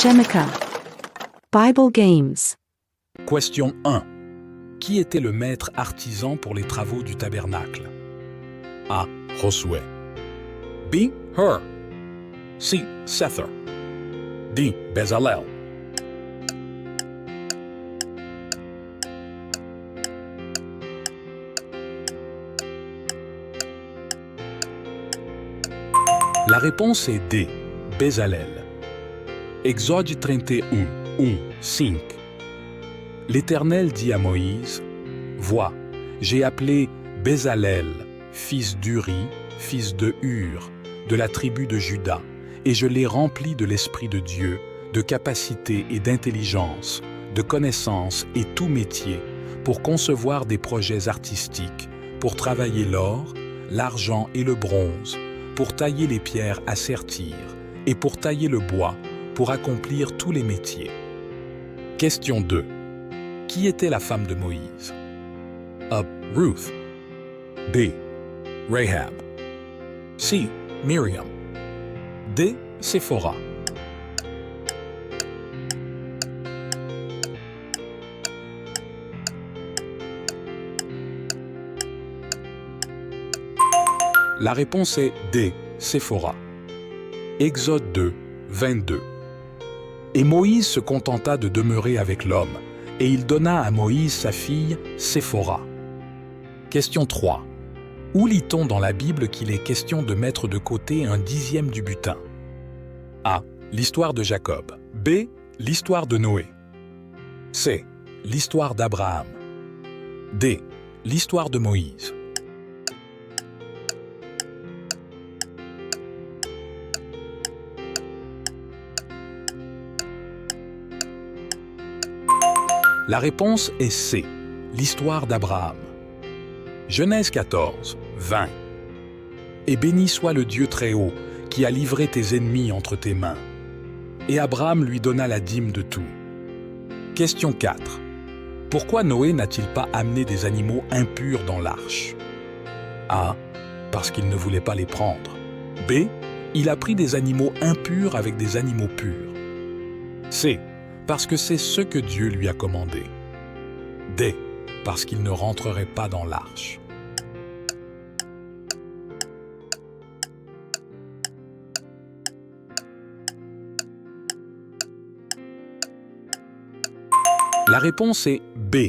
Shemika. Bible Games. Question 1. Qui était le maître artisan pour les travaux du tabernacle? A. Josué. B. Hur. C. Sether. D. Bezalel. La réponse est D. Bezalel. Exode 31, 5. L'Éternel dit à Moïse, « Vois, j'ai appelé Bezalel, fils d'Uri, fils de Hur, de la tribu de Juda, et je l'ai rempli de l'Esprit de Dieu, de capacité et d'intelligence, de connaissance et tout métier, pour concevoir des projets artistiques, pour travailler l'or, l'argent et le bronze, pour tailler les pierres à sertir, et pour tailler le bois, pour accomplir tous les métiers. » Question 2. Qui était la femme de Moïse? A. Ruth. B. Rahab. C. Miriam. D. Séphora. La réponse est D. Séphora. Exode 2, 22. Et Moïse se contenta de demeurer avec l'homme, et il donna à Moïse sa fille Séphora. Question 3. Où lit-on dans la Bible qu'il est question de mettre de côté un dixième du butin? A. L'histoire de Jacob. B. L'histoire de Noé. C. L'histoire d'Abraham. D. L'histoire de Moïse. La réponse est C. L'histoire d'Abraham. Genèse 14, 20. Et béni soit le Dieu Très-Haut, qui a livré tes ennemis entre tes mains. Et Abraham lui donna la dîme de tout. Question 4. Pourquoi Noé n'a-t-il pas amené des animaux impurs dans l'arche? A. Parce qu'il ne voulait pas les prendre. B. Il a pris des animaux impurs avec des animaux purs. C. Parce que c'est ce que Dieu lui a commandé. D. Parce qu'il ne rentrerait pas dans l'arche. La réponse est B.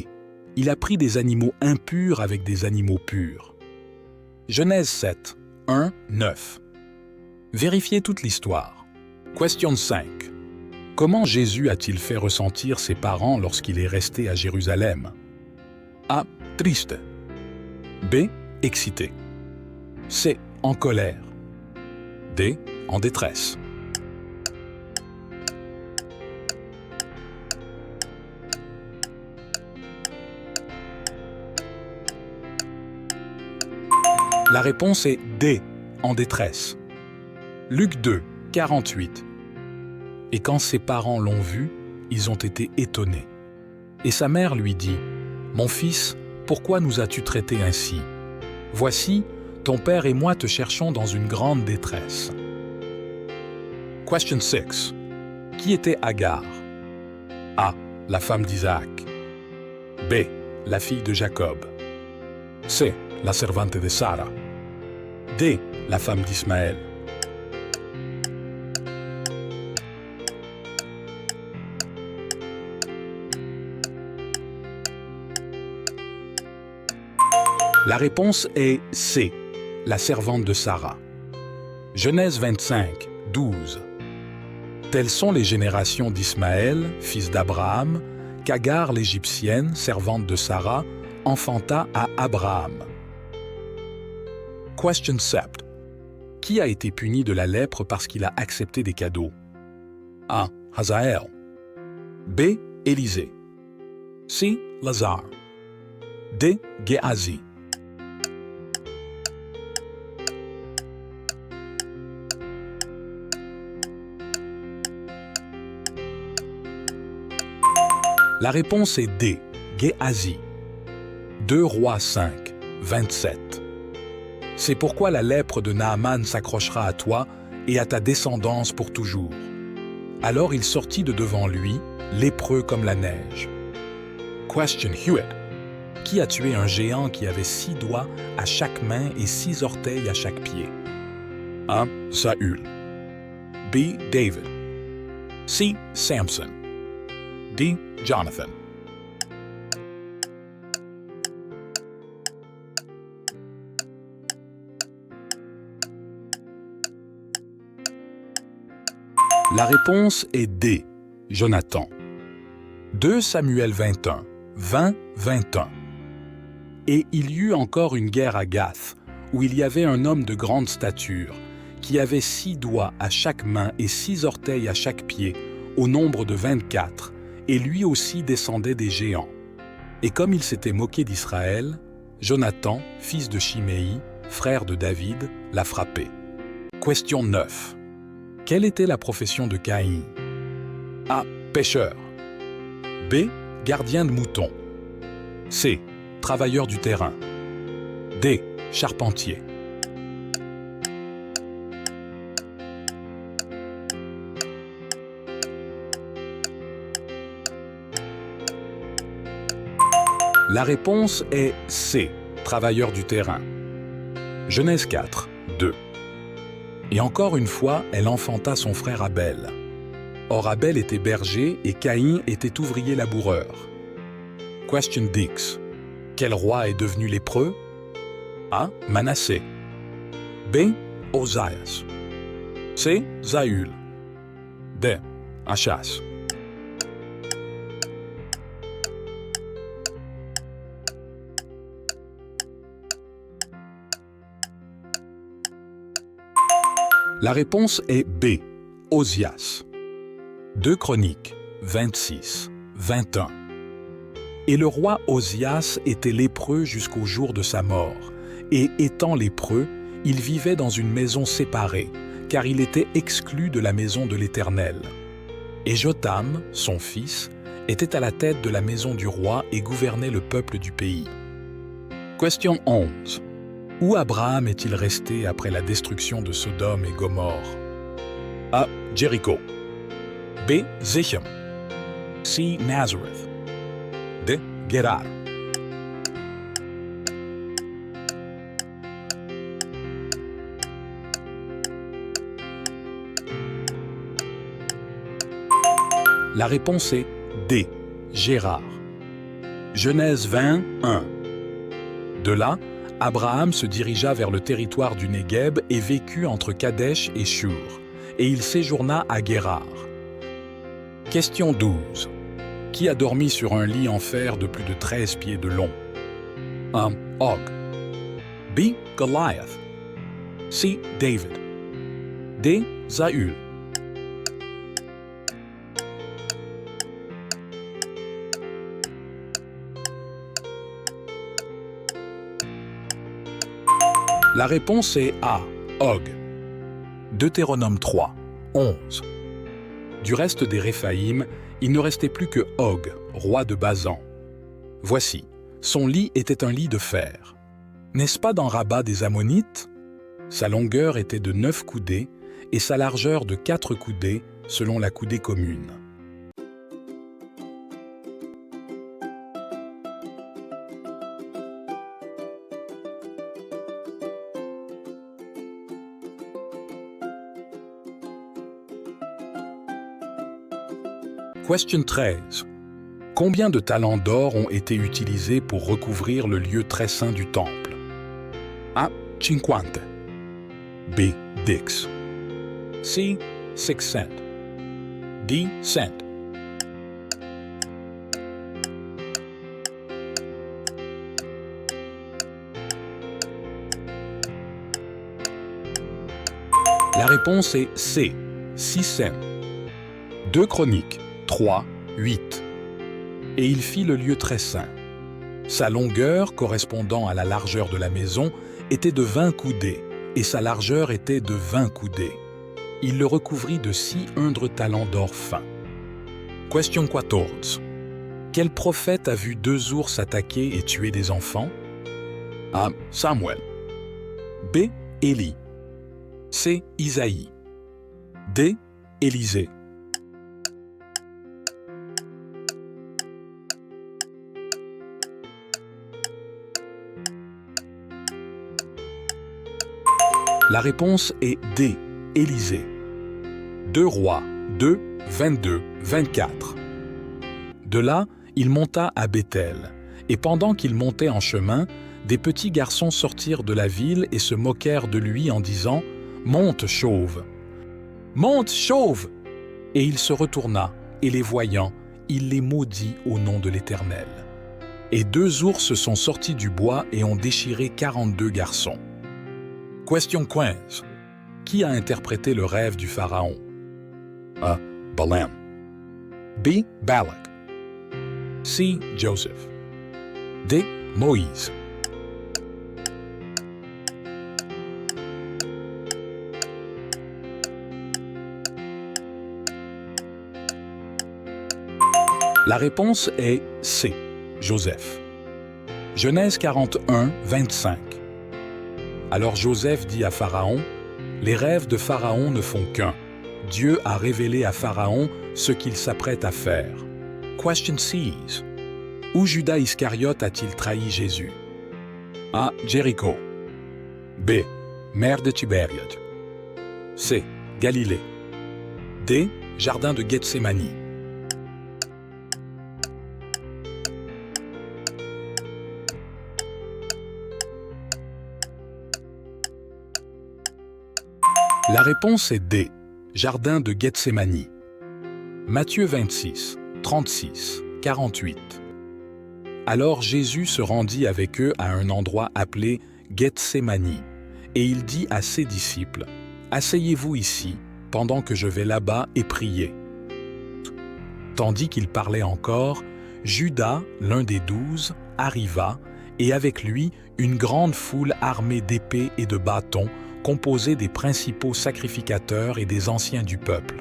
Il a pris des animaux impurs avec des animaux purs. Genèse 7, 1, 9. Vérifiez toute l'histoire. Question 5. Comment Jésus a-t-il fait ressentir ses parents lorsqu'il est resté à Jérusalem? A. Triste. B. Excité. C. En colère. D. En détresse. La réponse est D. En détresse. Luc 2, 48. Et quand ses parents l'ont vu, ils ont été étonnés. Et sa mère lui dit, « Mon fils, pourquoi nous as-tu traités ainsi? Voici, ton père et moi te cherchons dans une grande détresse. » Question 6. Qui était Agar? A. La femme d'Isaac. B. La fille de Jacob. C. La servante de Sarah. D. La femme d'Ismaël. La réponse est C. La servante de Sarah. Genèse 25, 12. Telles sont les générations d'Ismaël, fils d'Abraham, qu'Agar l'Égyptienne, servante de Sarah, enfanta à Abraham. Question 7. Qui a été puni de la lèpre parce qu'il a accepté des cadeaux? A. Hazaël. B. Élisée. C. Lazare. D. Géasi. La réponse est D. Géasi. 2 Rois 5, 27. C'est pourquoi la lèpre de Naaman s'accrochera à toi et à ta descendance pour toujours. Alors il sortit de devant lui, lépreux comme la neige. Question Hewitt. Qui a tué un géant qui avait 6 doigts à chaque main et 6 orteils à chaque pied? A. Saül. B. David. C. Samson. D. Jonathan. La réponse est D. Jonathan. 2 Samuel 21, 20-21. Et il y eut encore une guerre à Gath, où il y avait un homme de grande stature, qui avait 6 doigts à chaque main et 6 orteils à chaque pied, au nombre de 24, et lui aussi descendait des géants. Et comme il s'était moqué d'Israël, Jonathan, fils de Chiméi, frère de David, l'a frappé. Question 9. Quelle était la profession de Caïn? A. Pêcheur. B. Gardien de moutons. C. Travailleur du terrain. D. Charpentier. La réponse est C. Travailleur du terrain. Genèse 4, 2. Et encore une fois, elle enfanta son frère Abel. Or Abel était berger et Caïn était ouvrier laboureur. Question Dix. Quel roi est devenu lépreux? A. Manassé. B. Ozias. C. Saül. D. Achas. La réponse est B. Ozias. 2 Chroniques 26, 21. Et le roi Ozias était lépreux jusqu'au jour de sa mort, et étant lépreux, il vivait dans une maison séparée, car il était exclu de la maison de l'Éternel. Et Jotham, son fils, était à la tête de la maison du roi et gouvernait le peuple du pays. Question 11. Où Abraham est-il resté après la destruction de Sodome et Gomorrhe? A. Jéricho. B. Sichem. C. Nazareth. D. Guérar. La réponse est D. Gérard. Genèse 20, 1. De là, Abraham se dirigea vers le territoire du Négueb et vécut entre Kadesh et Shur, et il séjourna à Guérar. Question 12. Qui a dormi sur un lit en fer de plus de 13 pieds de long? A. Og. B. Goliath. C. David. D. Saül. La réponse est A. Og. Deutéronome 3, 11. Du reste des Réphaïm, il ne restait plus que Og, roi de Basan. Voici, son lit était un lit de fer. N'est-ce pas dans Rabat des Ammonites? Sa longueur était de 9 coudées et sa largeur de 4 coudées selon la coudée commune. Question 13. Combien de talents d'or ont été utilisés pour recouvrir le lieu très saint du temple? A. 50. B. 10. C. 600. D. 100. La réponse est C. 600. 2 Chroniques 3, 8. Et il fit le lieu très saint. Sa longueur, correspondant à la largeur de la maison, était de 20 coudées, et sa largeur était de 20 coudées. Il le recouvrit de 6 undres talents d'or fin. Question 14. Quel prophète a vu 2 ours attaquer et tuer des enfants? A. Samuel. B. Élie. C. Isaïe. D. Élisée. La réponse est D. Élisée. 2 Rois 2, 22, 24. De là, il monta à Béthel, et pendant qu'il montait en chemin, des petits garçons sortirent de la ville et se moquèrent de lui en disant « Monte, chauve ! Monte, chauve !» Et il se retourna, et les voyant, il les maudit au nom de l'Éternel. Et 2 ours sont sortis du bois et ont déchiré 42 garçons. Question 15. Qui a interprété le rêve du Pharaon? A. Balaam. B. Balak. C. Joseph. D. Moïse. La réponse est C. Joseph. Genèse 41, 25. Alors Joseph dit à Pharaon, « Les rêves de Pharaon ne font qu'un. Dieu a révélé à Pharaon ce qu'il s'apprête à faire. » Question 6. Où Judas Iscariote a-t-il trahi Jésus? A. Jéricho. B. Mer de Tibériade. C. Galilée. D. Jardin de Gethsémani. La réponse est D. Jardin de Gethsémani. Matthieu 26, 36, 48. Alors Jésus se rendit avec eux à un endroit appelé Gethsémani, et il dit à ses disciples, « Asseyez-vous ici, pendant que je vais là-bas et prier. » Tandis qu'il parlait encore, Judas, l'un des 12, arriva, et avec lui une grande foule armée d'épées et de bâtons, composée des principaux sacrificateurs et des anciens du peuple.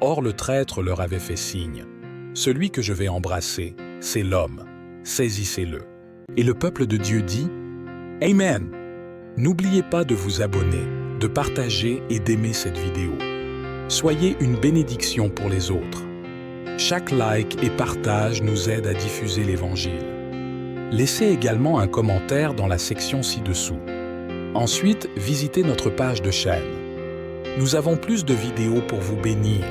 Or le traître leur avait fait signe. « Celui que je vais embrasser, c'est l'homme. Saisissez-le. » Et le peuple de Dieu dit « Amen. » N'oubliez pas de vous abonner, de partager et d'aimer cette vidéo. Soyez une bénédiction pour les autres. Chaque like et partage nous aide à diffuser l'Évangile. Laissez également un commentaire dans la section ci-dessous. Ensuite, visitez notre page de chaîne. Nous avons plus de vidéos pour vous bénir,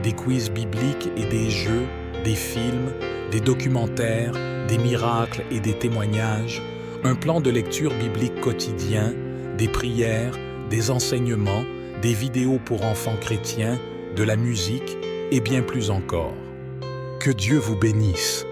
des quiz bibliques et des jeux, des films, des documentaires, des miracles et des témoignages, un plan de lecture biblique quotidien, des prières, des enseignements, des vidéos pour enfants chrétiens, de la musique et bien plus encore. Que Dieu vous bénisse.